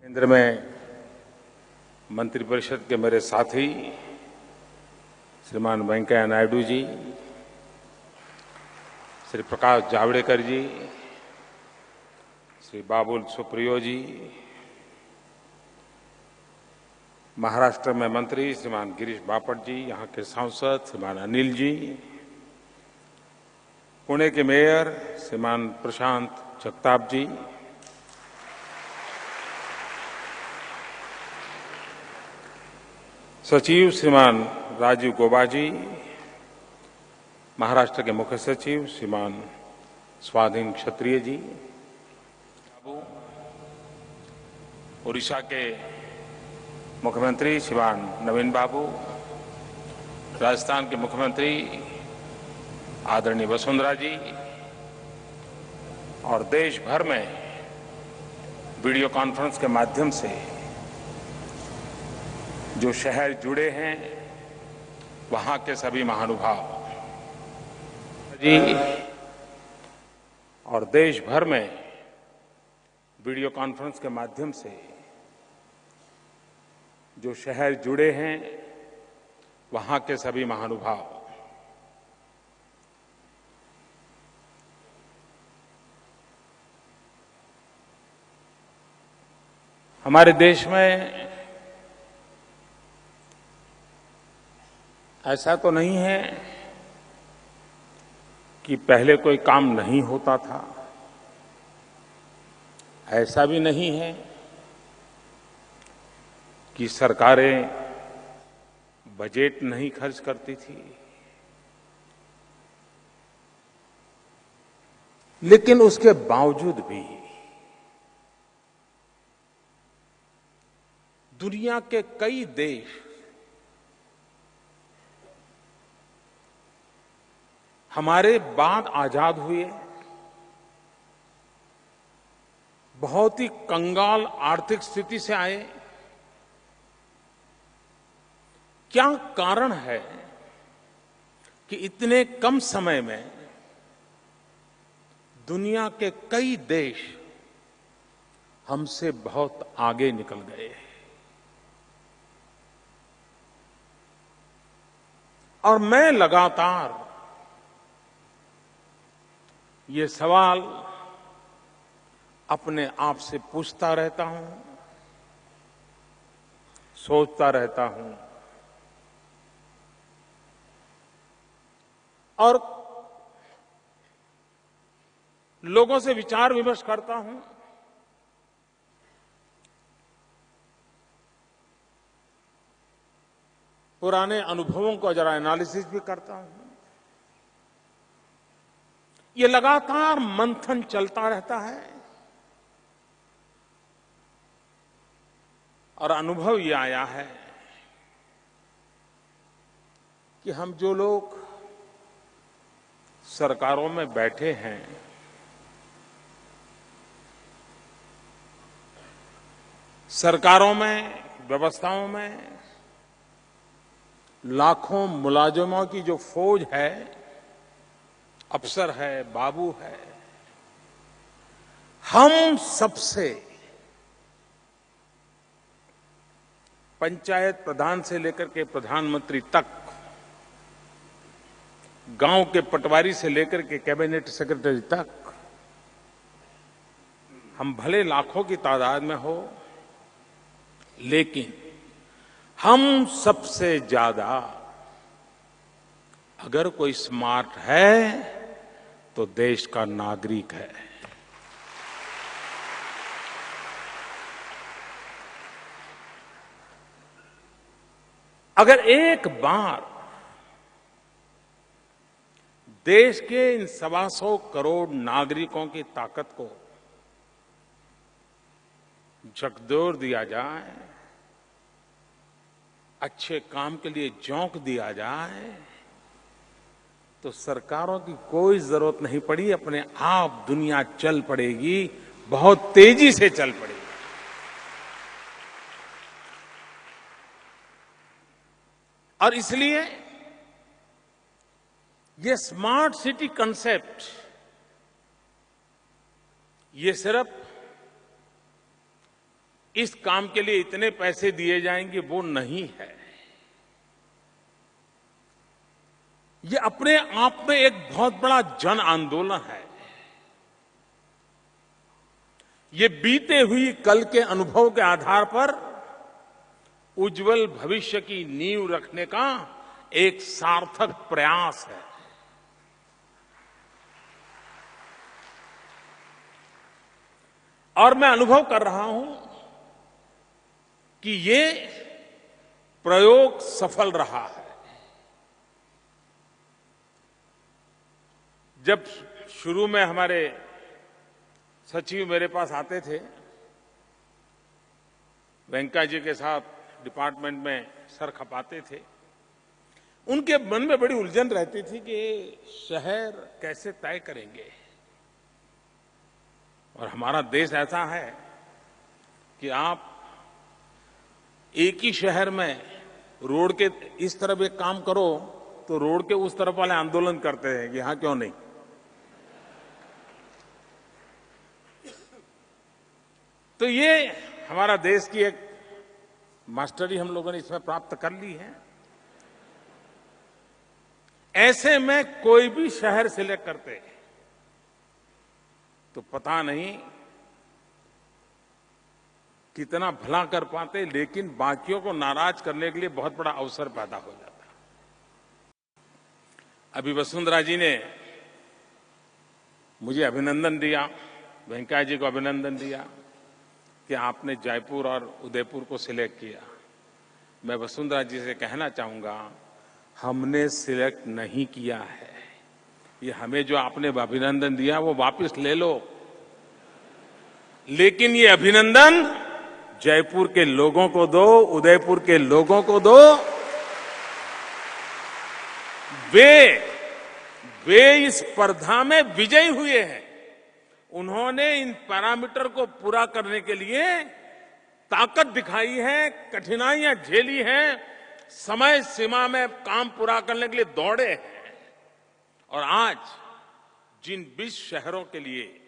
केंद्र में मंत्रिपरिषद के मेरे साथी श्रीमान वेंकैया नायडू जी, श्री प्रकाश जावड़ेकर जी, श्री बाबुल सुप्रियो जी, महाराष्ट्र में मंत्री श्रीमान गिरीश बापट जी, यहाँ के सांसद श्रीमान अनिल जी, पुणे के मेयर श्रीमान प्रशांत जगताप जी, सचिव श्रीमान राजीव गौबा जी, महाराष्ट्र के मुख्य सचिव श्रीमान स्वाधीन क्षत्रिय जी, उड़ीसा के मुख्यमंत्री श्रीमान नवीन बाबू, राजस्थान के मुख्यमंत्री आदरणीय वसुंधरा जी और देश भर में वीडियो कॉन्फ्रेंस के माध्यम से जो शहर जुड़े हैं वहां के सभी महानुभाव जी और देश भर में वीडियो कॉन्फ्रेंस के माध्यम से जो शहर जुड़े हैं वहां के सभी महानुभाव हमारे देश में ऐसा तो नहीं है कि पहले कोई काम नहीं होता था, ऐसा भी नहीं है कि सरकारें बजट नहीं खर्च करती थी, लेकिन उसके बावजूद भी दुनिया के कई देश हमारे बाद आजाद हुए बहुत ही कंगाल आर्थिक स्थिति से आए। क्या कारण है कि इतने कम समय में दुनिया के कई देश हमसे बहुत आगे निकल गए और मैं लगातार ये सवाल अपने आप से पूछता रहता हूं, सोचता रहता हूं और लोगों से विचार विमर्श करता हूं। पुराने अनुभवों को जरा एनालिसिस भी करता हूं। ये लगातार मंथन चलता रहता है और अनुभव ये आया है कि हम जो लोग सरकारों में बैठे हैं, सरकारों में, व्यवस्थाओं में लाखों मुलाजिमों की जो फौज है, अफसर है, बाबू है, हम सबसे पंचायत प्रधान से लेकर के प्रधानमंत्री तक, गांव के पटवारी से लेकर के कैबिनेट सेक्रेटरी तक, हम भले लाखों की तादाद में हो, लेकिन हम सबसे ज्यादा अगर कोई स्मार्ट है तो देश का नागरिक है। अगर एक बार देश के इन 125 करोड़ नागरिकों की ताकत को झकझोर दिया जाए, अच्छे काम के लिए झोंक दिया जाए, तो सरकारों की कोई जरूरत नहीं पड़ी, अपने आप दुनिया चल पड़ेगी, बहुत तेजी से चल पड़ेगी। और इसलिए ये स्मार्ट सिटी कंसेप्ट ये सिर्फ इस काम के लिए इतने पैसे दिए जाएंगे, वो नहीं है। ये अपने आप में एक बहुत बड़ा जन आंदोलन है। ये बीते हुई कल के अनुभव के आधार पर उज्जवल भविष्य की नींव रखने का एक सार्थक प्रयास है। और मैं अनुभव कर रहा हूं कि ये प्रयोग सफल रहा है। जब शुरू में हमारे सचिव मेरे पास आते थे, वेंकैया जी के साथ डिपार्टमेंट में सर खपाते थे, उनके मन में बड़ी उलझन रहती थी कि शहर कैसे तय करेंगे। और हमारा देश ऐसा है कि आप एक ही शहर में रोड के इस तरफ एक काम करो तो रोड के उस तरफ वाले आंदोलन करते हैं कि यहां क्यों नहीं। तो ये हमारा देश की एक मास्टरी हम लोगों ने इसमें प्राप्त कर ली है। ऐसे में कोई भी शहर सिलेक्ट करते तो पता नहीं कितना भला कर पाते, लेकिन बाकियों को नाराज करने के लिए बहुत बड़ा अवसर पैदा हो जाता। अभी वसुंधरा जी ने मुझे अभिनंदन दिया, वेंकैया जी को अभिनंदन दिया कि आपने जयपुर और उदयपुर को सिलेक्ट किया। मैं वसुंधरा जी से कहना चाहूंगा, हमने सिलेक्ट नहीं किया है। ये हमें जो आपने अभिनंदन दिया वो वापस ले लो, लेकिन ये अभिनंदन जयपुर के लोगों को दो, उदयपुर के लोगों को दो। वे इस स्पर्धा में विजयी हुए हैं। उन्होंने इन पैरामीटर को पूरा करने के लिए ताकत दिखाई है, कठिनाइयां झेली हैं, समय सीमा में काम पूरा करने के लिए दौड़े हैं। और आज जिन 20 शहरों के लिए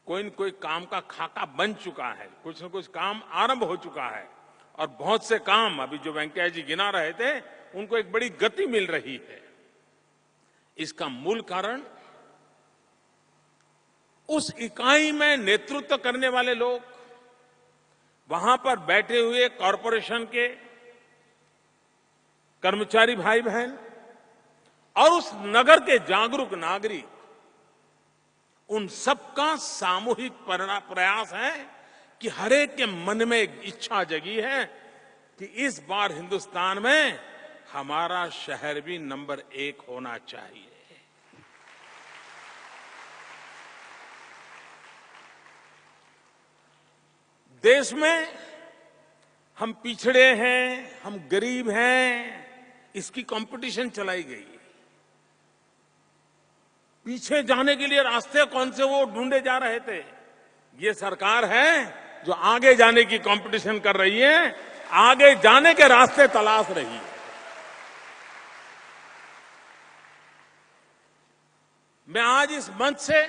कोई न कोई काम का खाका बन चुका है, कुछ न कुछ काम आरंभ हो चुका है, और बहुत से काम अभी जो वेंकैया जी गिना रहे थे उनको एक बड़ी गति मिल रही है। इसका मूल कारण उस इकाई में नेतृत्व करने वाले लोग, वहां पर बैठे हुए कॉरपोरेशन के कर्मचारी भाई बहन और उस नगर के जागरूक नागरिक, उन सबका सामूहिक प्रयास है कि हर एक के मन में एक इच्छा जगी है कि इस बार हिंदुस्तान में हमारा शहर भी नंबर 1 होना चाहिए। देश में हम पिछड़े हैं, हम गरीब हैं, इसकी कंपटीशन चलाई गई है। पीछे जाने के लिए रास्ते कौन से वो ढूंढे जा रहे थे। ये सरकार है जो आगे जाने की कंपटीशन कर रही है, आगे जाने के रास्ते तलाश रही है। मैं आज इस मंच से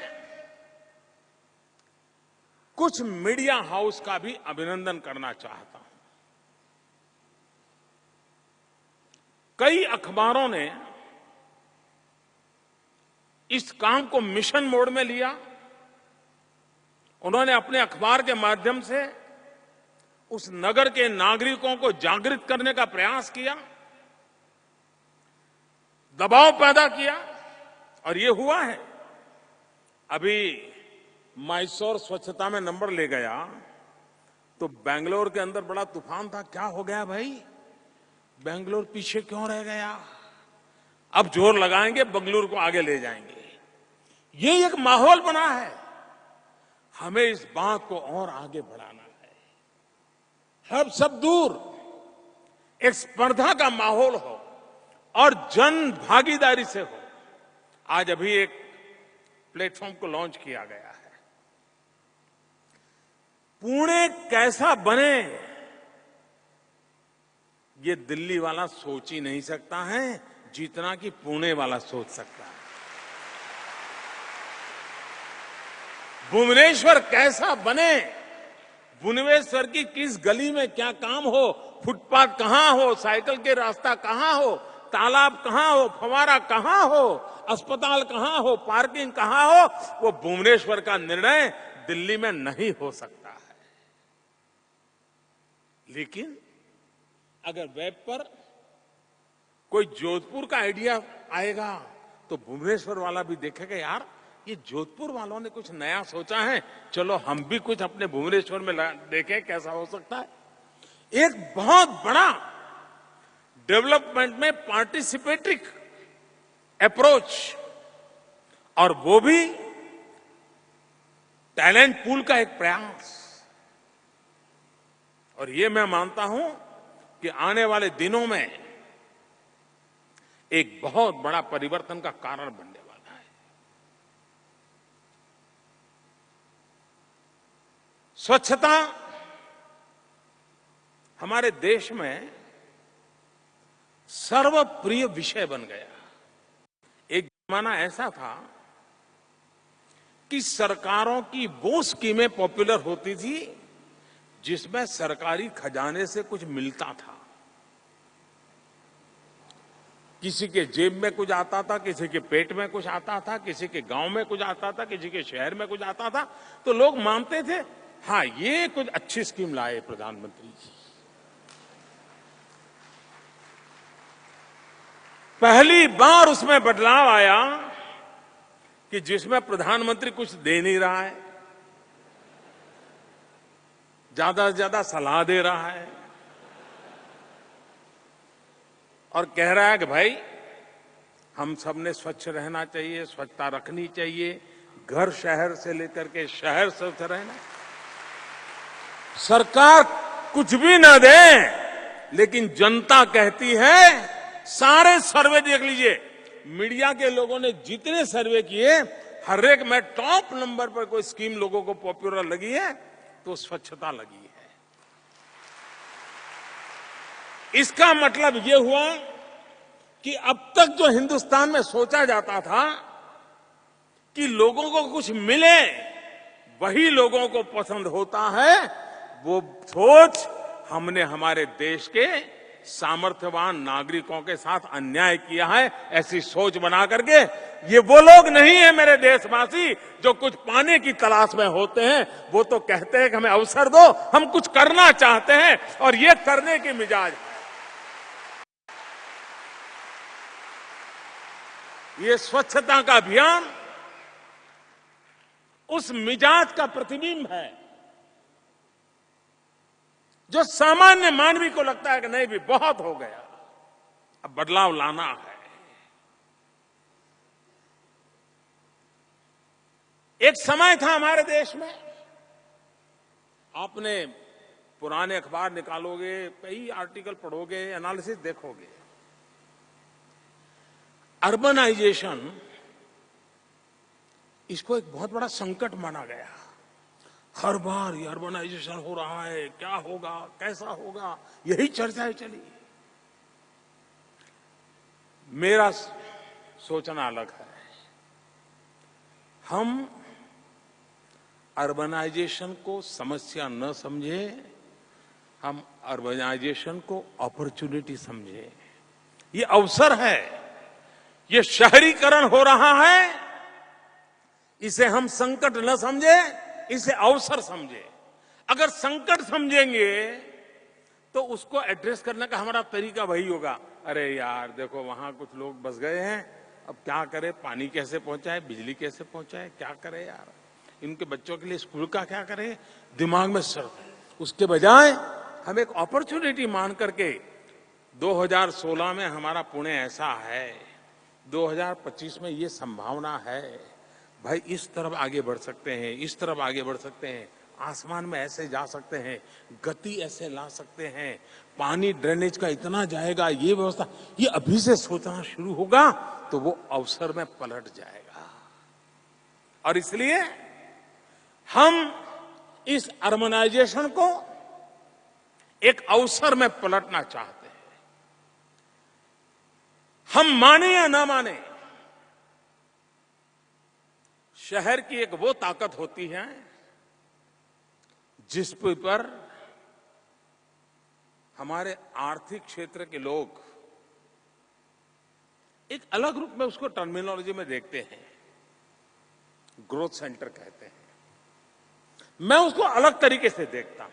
कुछ मीडिया हाउस का भी अभिनंदन करना चाहता हूं। कई अखबारों ने इस काम को मिशन मोड में लिया। उन्होंने अपने अखबार के माध्यम से उस नगर के नागरिकों को जागृत करने का प्रयास किया, दबाव पैदा किया, और ये हुआ है। अभी मैसूर स्वच्छता में नंबर ले गया तो बेंगलोर के अंदर बड़ा तूफान था। क्या हो गया भाई, बेंगलोर पीछे क्यों रह गया? अब जोर लगाएंगे, बेंगलुरु को आगे ले जाएंगे। ये एक माहौल बना है। हमें इस बात को और आगे बढ़ाना है। सब दूर एक स्पर्धा का माहौल हो और जन भागीदारी से हो। आज अभी एक प्लेटफॉर्म को लॉन्च किया गया है। पुणे कैसा बने, ये दिल्ली वाला सोच ही नहीं सकता है जितना कि पुणे वाला सोच सकता है। भुवनेश्वर कैसा बने, भुवनेश्वर की किस गली में क्या काम हो, फुटपाथ कहां हो, साइकिल के रास्ता कहां हो, तालाब कहां हो, फवारा कहां हो, अस्पताल कहां हो, पार्किंग कहां हो, वो भुवनेश्वर का निर्णय दिल्ली में नहीं हो सकता है। लेकिन अगर वेब पर कोई जोधपुर का आइडिया आएगा तो भुवनेश्वर वाला भी देखेगा, यार ये जोधपुर वालों ने कुछ नया सोचा है, चलो हम भी कुछ अपने भुवनेश्वर में देखें कैसा हो सकता है। एक बहुत बड़ा डेवलपमेंट में पार्टिसिपेटरी अप्रोच, और वो भी टैलेंट पूल का एक प्रयास। और ये मैं मानता हूं कि आने वाले दिनों में एक बहुत बड़ा परिवर्तन का कारण बनने वाला है। स्वच्छता हमारे देश में सर्वप्रिय विषय बन गया। एक जमाना ऐसा था कि सरकारों की वो स्कीमें पॉपुलर होती थी जिसमें सरकारी खजाने से कुछ मिलता था। किसी के जेब में कुछ आता था, किसी के पेट में कुछ आता था, किसी के गांव में कुछ आता था, किसी के शहर में कुछ आता था, तो लोग मानते थे हाँ ये कुछ अच्छी स्कीम लाए प्रधानमंत्री जी। पहली बार उसमें बदलाव आया कि जिसमें प्रधानमंत्री कुछ दे नहीं रहा है, ज्यादा से ज्यादा सलाह दे रहा है और कह रहा है कि भाई हम सब ने स्वच्छ रहना चाहिए, स्वच्छता रखनी चाहिए, घर शहर से लेकर के शहर स्वच्छ रहना। सरकार कुछ भी ना दे, लेकिन जनता कहती है, सारे सर्वे देख लीजिए, मीडिया के लोगों ने जितने सर्वे किए, हर एक में टॉप नंबर पर कोई स्कीम लोगों को पॉपुलर लगी है तो स्वच्छता लगी है। इसका मतलब यह हुआ कि अब तक जो हिंदुस्तान में सोचा जाता था कि लोगों को कुछ मिले, वही लोगों को पसंद होता है, वो सोच हमने हमारे देश के सामर्थ्यवान नागरिकों के साथ अन्याय किया है। ऐसी सोच बना करके, ये वो लोग नहीं है मेरे देशवासी जो कुछ पाने की तलाश में होते हैं, वो तो कहते हैं कि हमें अवसर दो, हम कुछ करना चाहते हैं और ये करने की मिजाज है। ये स्वच्छता का अभियान उस मिजाज का प्रतिबिंब है जो सामान्य मानवी को लगता है कि नहीं भी बहुत हो गया, अब बदलाव लाना है। एक समय था हमारे देश में, आपने पुराने अखबार निकालोगे, कई आर्टिकल पढ़ोगे, एनालिसिस देखोगे, अर्बनाइजेशन इसको एक बहुत बड़ा संकट माना गया। हर बार ये अर्बनाइजेशन हो रहा है, क्या होगा, कैसा होगा, यही चर्चाएं चली। मेरा सोचना अलग है। हम अर्बनाइजेशन को समस्या न समझे, हम अर्बनाइजेशन को अपॉर्चुनिटी समझे। ये अवसर है, ये शहरीकरण हो रहा है, इसे हम संकट न समझे, इसे अवसर समझे। अगर संकट समझेंगे तो उसको एड्रेस करने का हमारा तरीका वही होगा, अरे यार देखो वहां कुछ लोग बस गए हैं, अब क्या करें, पानी कैसे पहुंचाए, बिजली कैसे पहुंचाए, क्या करें यार, इनके बच्चों के लिए स्कूल का क्या करें, दिमाग में सर। उसके बजाय हम एक अपॉर्चुनिटी मान करके 2016 में हमारा पुणे ऐसा है, 2025 में ये संभावना है, भाई इस तरफ आगे बढ़ सकते हैं, इस तरफ आगे बढ़ सकते हैं, आसमान में ऐसे जा सकते हैं, गति ऐसे ला सकते हैं, पानी ड्रेनेज का इतना जाएगा, ये व्यवस्था, ये अभी से सोचना शुरू होगा तो वो अवसर में पलट जाएगा। और इसलिए हम इस अर्बनाइजेशन को एक अवसर में पलटना चाहते हैं। हम माने या ना माने, शहर की एक वो ताकत होती है जिस पर हमारे आर्थिक क्षेत्र के लोग एक अलग रूप में उसको टर्मिनोलॉजी में देखते हैं, ग्रोथ सेंटर कहते हैं। मैं उसको अलग तरीके से देखता हूं।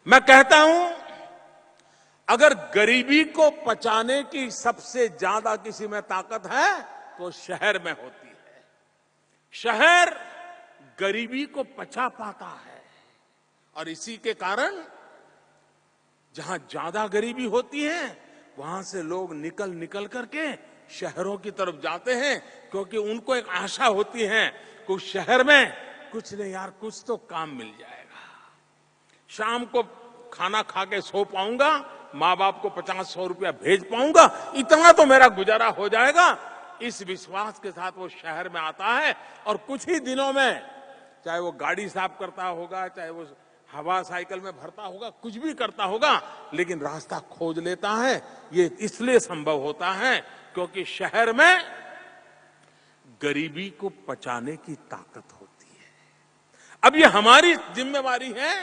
मैं कहता हूं, अगर गरीबी को पचाने की सबसे ज्यादा किसी में ताकत है तो शहर में होती है। शहर गरीबी को पचा पाता है और इसी के कारण जहां ज्यादा गरीबी होती है वहां से लोग निकल निकल करके शहरों की तरफ जाते हैं, क्योंकि उनको एक आशा होती है कि शहर में कुछ नहीं यार, कुछ तो काम मिल जाएगा, शाम को खाना खा के सो पाऊंगा, माँ बाप को 50-100 रुपया भेज पाऊंगा, इतना तो मेरा गुजारा हो जाएगा। इस विश्वास के साथ वो शहर में आता है और कुछ ही दिनों में, चाहे वो गाड़ी साफ करता होगा, चाहे वो हवा साइकिल में भरता होगा, कुछ भी करता होगा, लेकिन रास्ता खोज लेता है। ये इसलिए संभव होता है क्योंकि शहर में गरीबी को पचाने की ताकत होती है। अब ये हमारी जिम्मेवारी है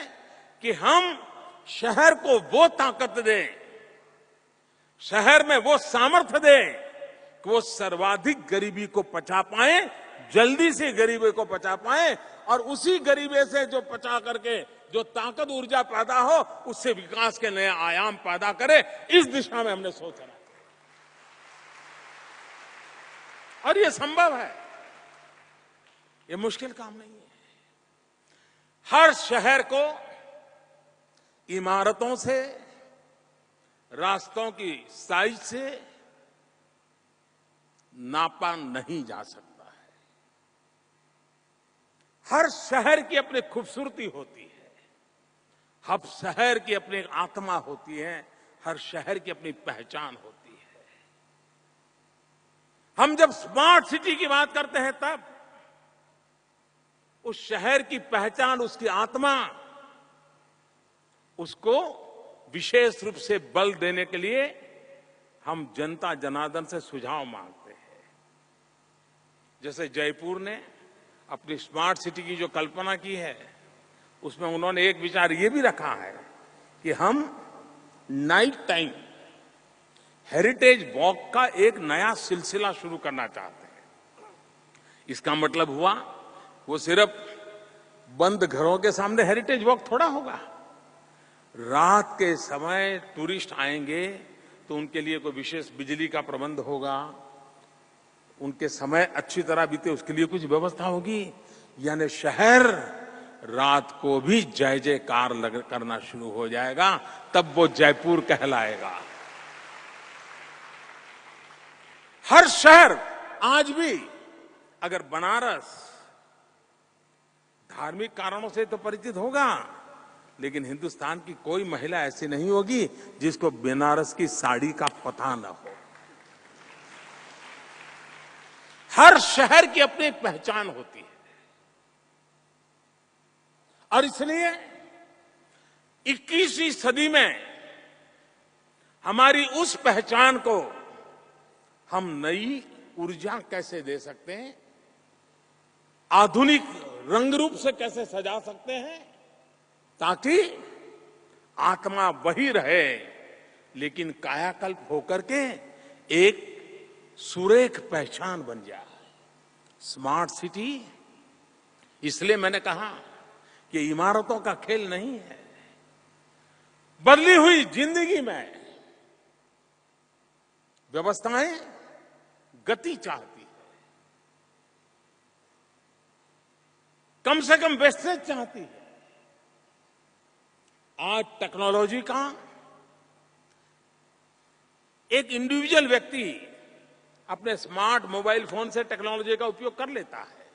कि हम शहर को वो ताकत दें, शहर में वो सामर्थ्य दें कि वो सर्वाधिक गरीबी को पचा पाए, जल्दी से गरीबी को पचा पाए, और उसी गरीबी से जो पचा करके जो ताकत ऊर्जा पैदा हो, उससे विकास के नए आयाम पैदा करे। इस दिशा में हमने सोचा और ये संभव है, ये मुश्किल काम नहीं है। हर शहर को इमारतों से, रास्तों की साइज से नापा नहीं जा सकता है। हर शहर की अपनी खूबसूरती होती है, हर शहर की अपनी आत्मा होती है, हर शहर की अपनी पहचान होती है। हम जब स्मार्ट सिटी की बात करते हैं तब उस शहर की पहचान, उसकी आत्मा, उसको विशेष रूप से बल देने के लिए हम जनता जनार्दन से सुझाव मांगते हैं। जैसे जयपुर ने अपनी स्मार्ट सिटी की जो कल्पना की है, उसमें उन्होंने एक विचार ये भी रखा है कि हम नाइट टाइम हेरिटेज वॉक का एक नया सिलसिला शुरू करना चाहते हैं। इसका मतलब हुआ वो सिर्फ बंद घरों के सामने हेरिटेज वॉक थोड़ा होगा। रात के समय टूरिस्ट आएंगे तो उनके लिए कोई विशेष बिजली का प्रबंध होगा, उनके समय अच्छी तरह बीते उसके लिए कुछ व्यवस्था होगी। यानी शहर रात को भी जय जयकार करना शुरू हो जाएगा, तब वो जयपुर कहलाएगा। हर शहर आज भी, अगर बनारस धार्मिक कारणों से तो परिचित होगा, लेकिन हिंदुस्तान की कोई महिला ऐसी नहीं होगी जिसको बनारस की साड़ी का पता न हो। हर शहर की अपनी एक पहचान होती है और इसलिए 21वीं सदी में हमारी उस पहचान को हम नई ऊर्जा कैसे दे सकते हैं, आधुनिक रंग रूप से कैसे सजा सकते हैं, ताकि आत्मा वही रहे लेकिन कायाकल्प होकर के एक सुरेख पहचान बन जाए। स्मार्ट सिटी, इसलिए मैंने कहा कि इमारतों का खेल नहीं है। बदली हुई जिंदगी में व्यवस्थाएं गति चाहती है, कम से कम वेस्टेज चाहती है। आज टेक्नोलॉजी का एक इंडिविजुअल व्यक्ति अपने स्मार्ट मोबाइल फोन से टेक्नोलॉजी का उपयोग कर लेता है,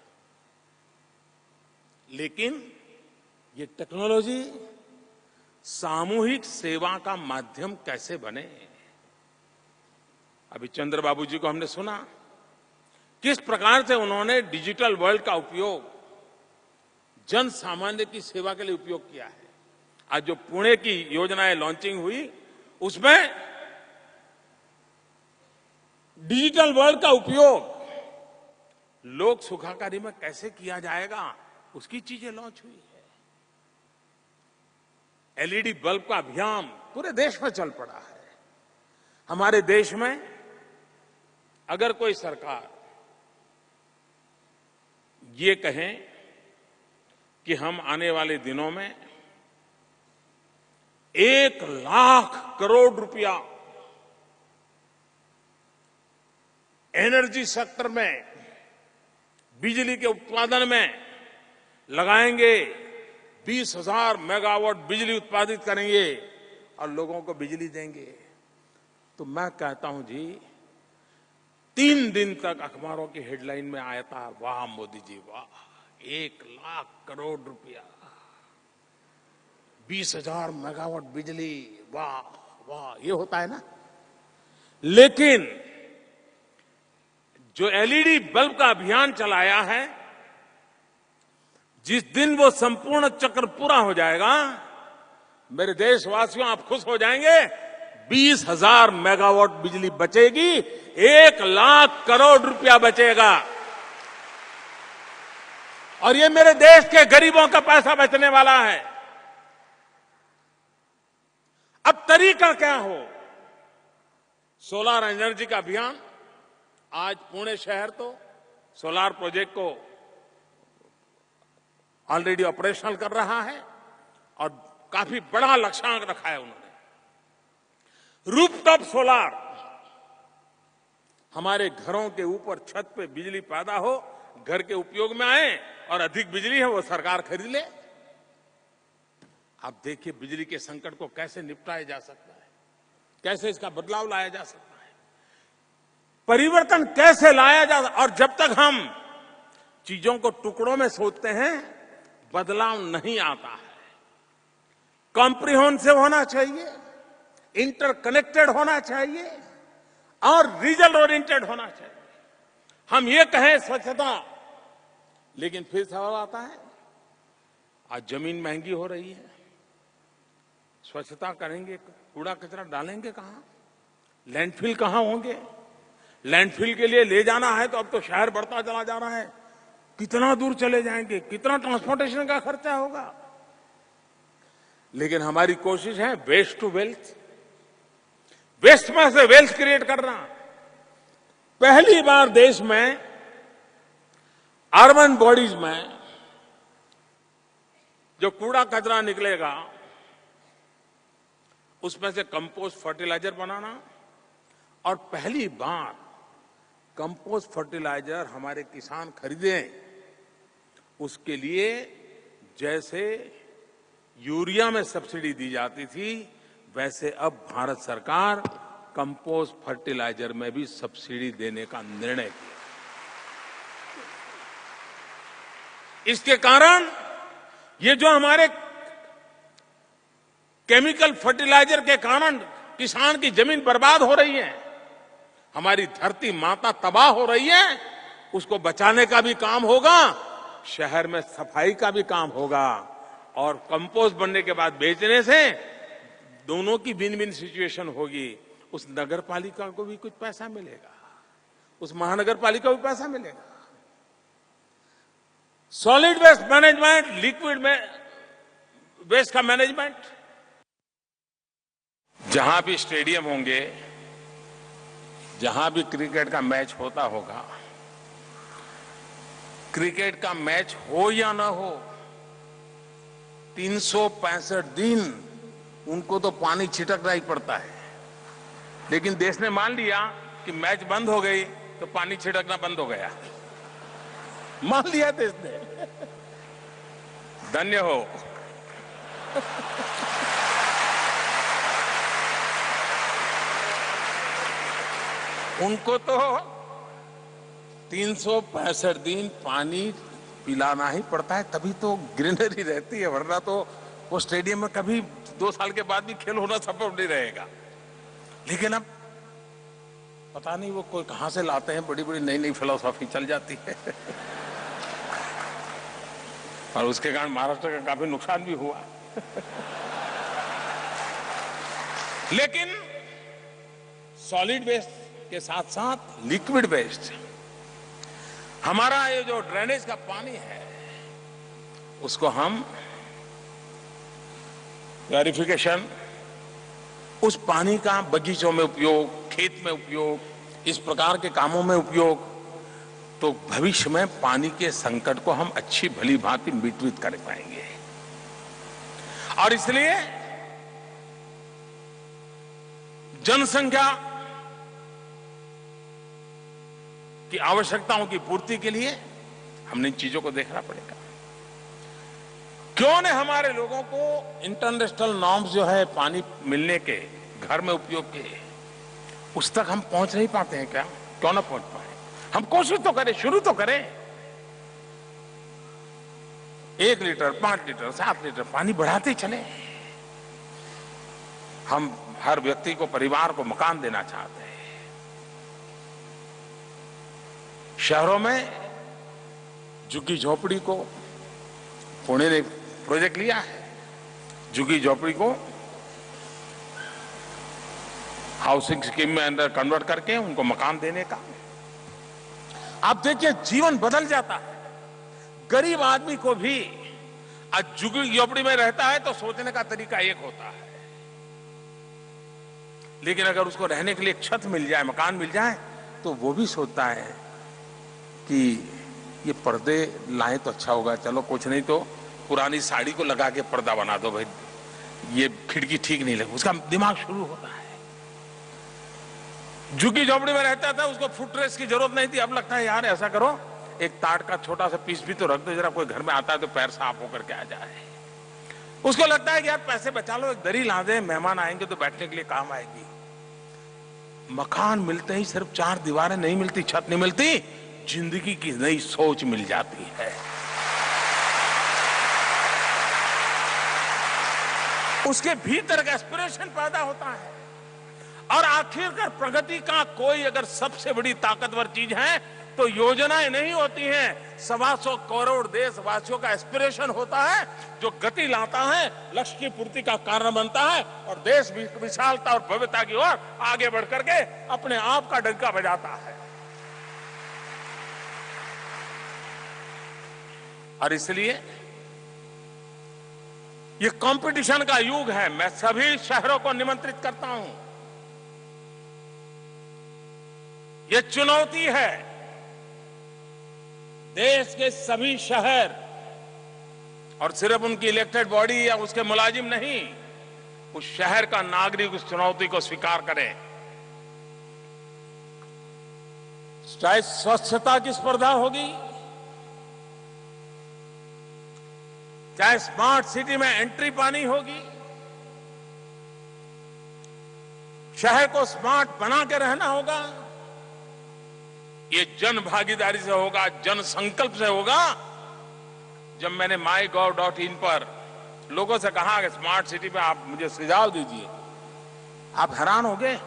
लेकिन ये टेक्नोलॉजी सामूहिक सेवा का माध्यम कैसे बने। अभी चंद्रबाबू जी को हमने सुना किस प्रकार से उन्होंने डिजिटल वर्ल्ड का उपयोग जन सामान्य की सेवा के लिए उपयोग किया है। आज जो पुणे की योजनाएं लॉन्चिंग हुई, उसमें डिजिटल वर्ल्ड का उपयोग लोक सुखाकारी में कैसे किया जाएगा, उसकी चीजें लॉन्च हुई है। एलईडी बल्ब का अभियान पूरे देश में चल पड़ा है। हमारे देश में अगर कोई सरकार ये कहें कि हम आने वाले दिनों में 1,00,000 करोड़ रुपया एनर्जी सेक्टर में, बिजली के उत्पादन में लगाएंगे, 20,000 मेगावाट बिजली उत्पादित करेंगे और लोगों को बिजली देंगे, तो मैं कहता हूं जी 3 दिन तक अखबारों की हेडलाइन में आया था, वाह मोदी जी वाह, 1,00,000 करोड़ रुपया, 20,000 मेगावाट बिजली, वाह वाह, ये होता है ना। लेकिन जो एलईडी बल्ब का अभियान चलाया है, जिस दिन वो संपूर्ण चक्र पूरा हो जाएगा, मेरे देशवासियों आप खुश हो जाएंगे, 20,000 मेगावाट बिजली बचेगी, 1,00,000 करोड़ रुपया बचेगा। और ये मेरे देश के गरीबों का पैसा बचने वाला है। अब तरीका क्या हो? सोलर एनर्जी का अभियान, आज पुणे शहर तो सोलर प्रोजेक्ट को ऑलरेडी ऑपरेशनल कर रहा है और काफी बड़ा लक्ष्यांक रखा है उन्होंने। रूफटॉप सोलर, हमारे घरों के ऊपर छत पे बिजली पैदा हो, घर के उपयोग में आए और अधिक बिजली है वो सरकार खरीद ले। आप देखिए बिजली के संकट को कैसे निपटाया जा सकता है, कैसे इसका बदलाव लाया जा सकता है, परिवर्तन कैसे लाया जा सकता है। और जब तक हम चीजों को टुकड़ों में सोचते हैं, बदलाव नहीं आता है। कॉम्प्रिहेंसिव होना चाहिए, इंटरकनेक्टेड होना चाहिए और रिजल्ट ओरिएंटेड होना चाहिए। हम ये कहें स्वच्छता, लेकिन फिर सवाल आता है, आज जमीन महंगी हो रही है, स्वच्छता करेंगे, कूड़ा कचरा डालेंगे कहां? लैंडफिल कहां होंगे? लैंडफिल के लिए ले जाना है तो अब तो शहर बढ़ता चला जा रहा है, कितना दूर चले जाएंगे, कितना ट्रांसपोर्टेशन का खर्चा होगा। लेकिन हमारी कोशिश है वेस्ट टू वेल्थ, वेस्ट में से वेल्थ क्रिएट करना। पहली बार देश में अर्बन बॉडीज में जो कूड़ा कचरा निकलेगा उसमें से कंपोस्ट फर्टिलाइजर बनाना, और पहली बार कंपोस्ट फर्टिलाइजर हमारे किसान खरीदें, उसके लिए जैसे यूरिया में सब्सिडी दी जाती थी, वैसे अब भारत सरकार कंपोस्ट फर्टिलाइजर में भी सब्सिडी देने का निर्णय किया। इसके कारण ये जो हमारे केमिकल फर्टिलाइजर के कारण किसान की जमीन बर्बाद हो रही है, हमारी धरती माता तबाह हो रही है, उसको बचाने का भी काम होगा, शहर में सफाई का भी काम होगा, और कंपोस्ट बनने के बाद बेचने से दोनों की विन विन सिचुएशन होगी। उस नगर पालिका को भी कुछ पैसा मिलेगा, उस महानगर पालिका को भी पैसा मिलेगा। सॉलिड वेस्ट मैनेजमेंट, लिक्विड में वेस्ट का मैनेजमेंट, जहां भी स्टेडियम होंगे, जहां भी क्रिकेट का मैच होता होगा, क्रिकेट का मैच हो या ना हो, 365 दिन उनको तो पानी छिटकना ही पड़ता है। लेकिन देश ने मान लिया कि मैच बंद हो गई तो पानी छिटकना बंद हो गया, मान लिया देश ने। धन्य हो। उनको तो 365 दिन पानी पिलाना ही पड़ता है, तभी तो ग्रीनरी रहती है, वरना तो वो स्टेडियम में कभी 2 साल के बाद भी खेल होना संभव नहीं रहेगा। लेकिन अब पता नहीं वो कोई कहां से लाते हैं, बड़ी बड़ी नई नई फिलॉसफी चल जाती है और उसके कारण महाराष्ट्र का काफी नुकसान भी हुआ लेकिन सॉलिड वेस्ट के साथ साथ लिक्विड वेस्ट, हमारा ये जो ड्रेनेज का पानी है, उसको हम प्यूरिफिकेशन, उस पानी का बगीचों में उपयोग, खेत में उपयोग, इस प्रकार के कामों में उपयोग, तो भविष्य में पानी के संकट को हम अच्छी भली भांति मिटवित कर पाएंगे। और इसलिए जनसंख्या की आवश्यकताओं की पूर्ति के लिए हमने इन चीजों को देखना पड़ेगा। क्यों ने हमारे लोगों को इंटरनेशनल नॉर्म्स जो है पानी मिलने के, घर में उपयोग के, उस तक हम पहुंच नहीं पाते हैं क्या? क्यों ना पहुंच पाए? हम कोशिश तो करें, शुरू तो करें। 1 लीटर, 5 लीटर, 7 लीटर पानी बढ़ाते चले। हम हर व्यक्ति को, परिवार को मकान देना चाहते हैं। शहरों में झुग्गी झोपड़ी को पुणे ने प्रोजेक्ट लिया है, झुग्गी झोपड़ी को हाउसिंग स्कीम में अंदर कन्वर्ट करके उनको मकान देने का। आप देखिए जीवन बदल जाता है। गरीब आदमी को भी आज झुग्गी झोपड़ी में रहता है तो सोचने का तरीका एक होता है, लेकिन अगर उसको रहने के लिए एक छत मिल जाए, मकान मिल जाए, तो वो भी सोचता है कि ये पर्दे लाए तो अच्छा होगा, चलो कुछ नहीं तो पुरानी साड़ी को लगा के पर्दा बना दो भाई, ये खिड़की ठीक नहीं लगी। उसका दिमाग शुरू होता है। झुग्गी झोपड़ी में रहता था, उसको फुटरेस की जरूरत नहीं थी। अब लगता है यार ऐसा करो, एक ताट का छोटा सा पीस भी तो रख दो, जरा कोई घर में आता है तो पैर साफ होकर के आ जाए। उसको लगता है कि यार पैसे बचा लो, एक दरी ला दे, मेहमान आएंगे तो बैठने के लिए काम आएगी। मकान मिलते ही सिर्फ 4 दीवारें नहीं मिलती, छत नहीं मिलती, जिंदगी की नई सोच मिल जाती है। उसके भीतर का एस्पिरेशन पैदा होता है। और आखिरकार प्रगति का कोई अगर सबसे बड़ी ताकतवर चीज है तो योजनाएं नहीं होती हैं, 125 करोड़ देशवासियों का एस्पिरेशन होता है, जो गति लाता है, लक्ष्य की पूर्ति का कारण बनता है और देश विशालता और भव्यता की ओर आगे बढ़ करके अपने आप का डंका बजाता है। और इसलिए ये कंपटीशन का युग है। मैं सभी शहरों को निमंत्रित करता हूं, ये चुनौती है। देश के सभी शहर, और सिर्फ उनकी इलेक्टेड बॉडी या उसके मुलाजिम नहीं, उस शहर का नागरिक उस चुनौती को स्वीकार करें। चाहे स्वच्छता की स्पर्धा होगी, चाहे स्मार्ट सिटी में एंट्री पानी होगी, शहर को स्मार्ट बना के रहना होगा। ये जन भागीदारी से होगा, जन संकल्प से होगा। जब मैंने mygov.in पर लोगों से कहा कि स्मार्ट सिटी पे आप मुझे सुझाव दीजिए, आप हैरान हो गए।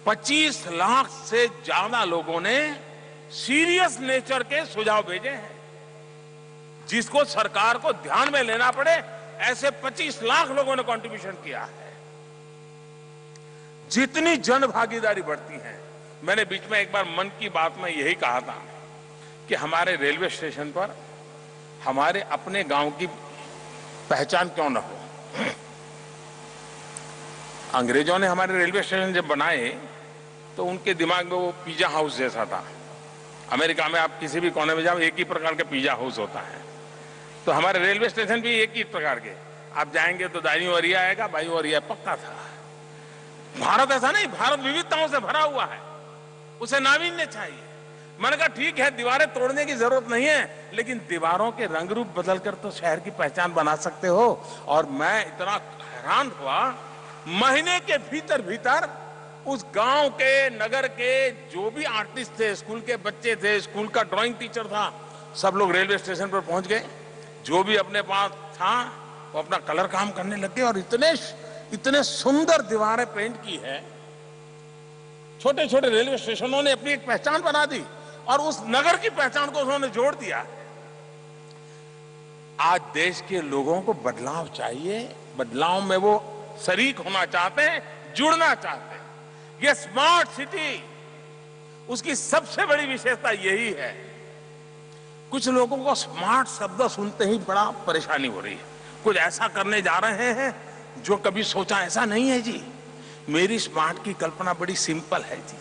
25 लाख से ज्यादा लोगों ने सीरियस नेचर के सुझाव भेजे हैं, जिसको सरकार को ध्यान में लेना पड़े, ऐसे 25 लाख लोगों ने कंट्रीब्यूशन किया है। जितनी जन भागीदारी बढ़ती है, मैंने बीच में एक बार मन की बात में यही कहा था कि हमारे रेलवे स्टेशन पर हमारे अपने गांव की पहचान क्यों न हो। अंग्रेजों ने हमारे रेलवे स्टेशन जब बनाए तो उनके दिमाग में वो पिज्जा हाउस जैसा था। अमेरिका में आप किसी भी कोने में जाओ, एक ही प्रकार का पिज्जा हाउस होता है, तो हमारे रेलवे स्टेशन भी एक ही प्रकार के। आप जाएंगे तो दाईं ओर ये आएगा, बाईं ओर ये पक्का था। भारत ऐसा नहीं, भारत विविधताओं से भरा हुआ है, उसे नावीन्य चाहिए। मैंने कहा ठीक है, दीवारें तोड़ने की जरूरत नहीं है, लेकिन दीवारों के रंग रूप बदलकर तो शहर की पहचान बना सकते हो। और मैं इतना हैरान हुआ, महीने के भीतर भीतर उस गांव के, नगर के जो भी आर्टिस्ट थे, स्कूल के बच्चे थे, स्कूल का ड्राइंग टीचर था, सब लोग रेलवे स्टेशन पर पहुंच गए। जो भी अपने पास था वो अपना कलर काम करने लगे और इतने सुंदर दीवारें पेंट की है। छोटे छोटे रेलवे स्टेशनों ने अपनी एक पहचान बना दी और उस नगर की पहचान को उन्होंने जोड़ दिया। आज देश के लोगों को बदलाव चाहिए, बदलाव में वो शरीक होना चाहते हैं, जुड़ना चाहते हैं। ये स्मार्ट सिटी, उसकी सबसे बड़ी विशेषता यही है। कुछ लोगों को स्मार्ट शब्द सुनते ही बड़ा परेशानी हो रही है। कुछ ऐसा करने जा रहे हैं जो कभी सोचा ऐसा नहीं है जी। मेरी स्मार्ट की कल्पना बड़ी सिंपल है जी।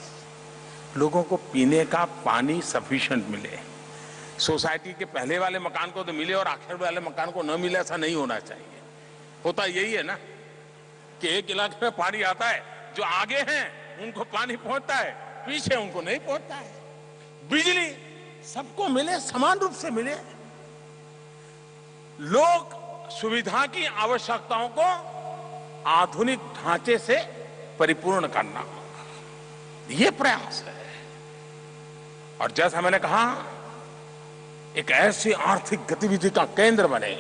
लोगों को पीने का पानी सफिशिएंट मिले। सोसाइटी के पहले वाले मकान को तो मिले और आखिर वाले मकान को न मिले, ऐसा नहीं होना चाहिए। होता यही है ना कि एक इलाके में पानी आता है, जो आगे हैं उनको पानी पहुंचता है, पीछे उनको नहीं पहुंचता है। बिजली सबको मिले, समान रूप से मिले। लोग सुविधा की आवश्यकताओं को आधुनिक ढांचे से परिपूर्ण करना, ये प्रयास है। और जैसा मैंने कहा, एक ऐसी आर्थिक गतिविधि का केंद्र बने,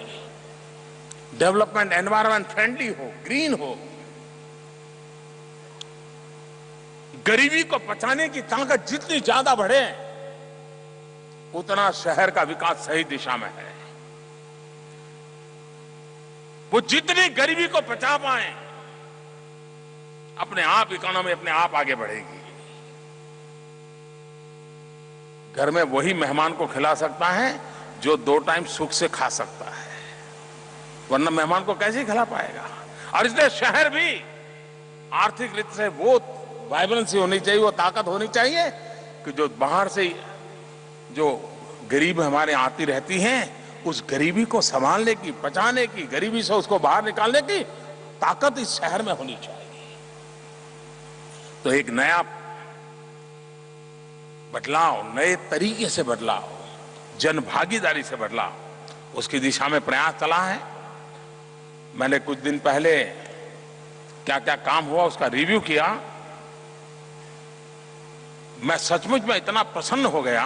डेवलपमेंट एनवायरमेंट फ्रेंडली हो, ग्रीन हो, गरीबी को बचाने की ताकत जितनी ज्यादा बढ़े, उतना शहर का विकास सही दिशा में है। वो जितनी गरीबी को बचा पाए, अपने आप इकोनॉमी अपने आप आगे बढ़ेगी। घर में वही मेहमान को खिला सकता है जो 2 टाइम सुख से खा सकता है, वरना मेहमान को कैसे खिला पाएगा। और इसलिए शहर भी आर्थिक रीति से वो वाइब्रेंसी होनी चाहिए, वो ताकत होनी चाहिए कि जो बाहर से जो गरीब हमारे आती रहती हैं, उस गरीबी को संभालने की, बचाने की, गरीबी से उसको बाहर निकालने की ताकत इस शहर में होनी चाहिए। तो एक नया बदलाव, नए तरीके से बदलाव, जन भागीदारी से बदलाव, उसकी दिशा में प्रयास चला है। मैंने कुछ दिन पहले क्या क्या काम हुआ उसका रिव्यू किया। मैं सचमुच में इतना प्रसन्न हो गया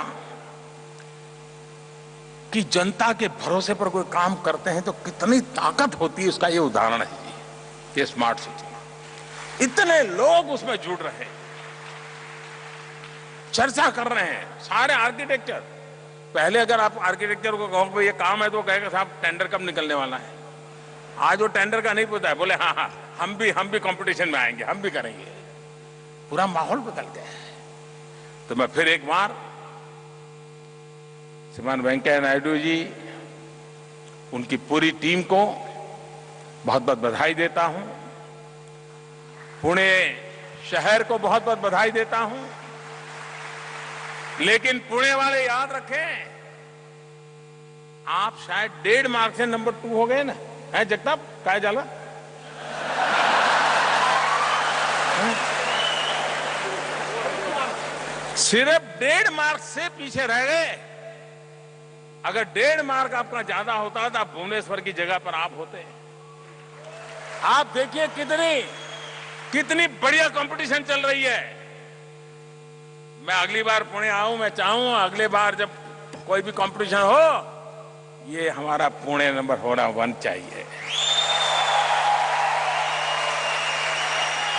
कि जनता के भरोसे पर कोई काम करते हैं तो कितनी ताकत होती है, उसका ये उदाहरण है ये स्मार्ट सिटी। इतने लोग उसमें जुड़ रहे हैं, चर्चा कर रहे हैं, सारे आर्किटेक्चर। पहले अगर आप आर्किटेक्चर को कहो भाई ये काम है तो कहेगा साहब टेंडर कब निकलने वाला है। आज वो टेंडर का नहीं पता है, बोले हाँ हाँ हम भी कंपटीशन में आएंगे, हम भी करेंगे। पूरा माहौल बदल गया है। तो मैं फिर एक बार श्रीमान वेंकैया नायडू जी, उनकी पूरी टीम को बहुत बहुत बधाई देता हूं। पुणे शहर को बहुत बहुत बधाई देता हूं। लेकिन पुणे वाले याद रखें, आप शायद 1.5 मार्क से नंबर 2 हो गए ना, है जगताप काय जाला? सिर्फ 1.5 मार्क से पीछे रह गए। अगर 1.5 मार्क आपका ज्यादा होता तो आप भुवनेश्वर की जगह पर आप होते। आप देखिए कितनी बढ़िया कंपटीशन चल रही है। मैं अगली बार पुणे आऊं, मैं चाहूंगा अगले बार जब कोई भी कंपटीशन हो, ये हमारा पुणे नंबर होना 1 चाहिए।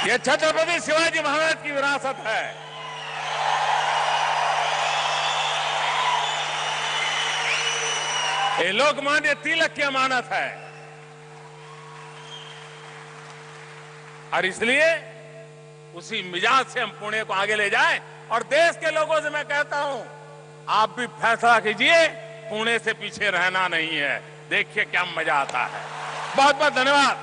ये छत्रपति शिवाजी महाराज की विरासत है। ये लोकमान्य तिलक की अमानत है। और इसलिए उसी मिजाज से हम पुणे को आगे ले जाएं। और देश के लोगों से मैं कहता हूं, आप भी फैसला कीजिए, पुणे से पीछे रहना नहीं है। देखिए क्या मजा आता है। बहुत बहुत धन्यवाद।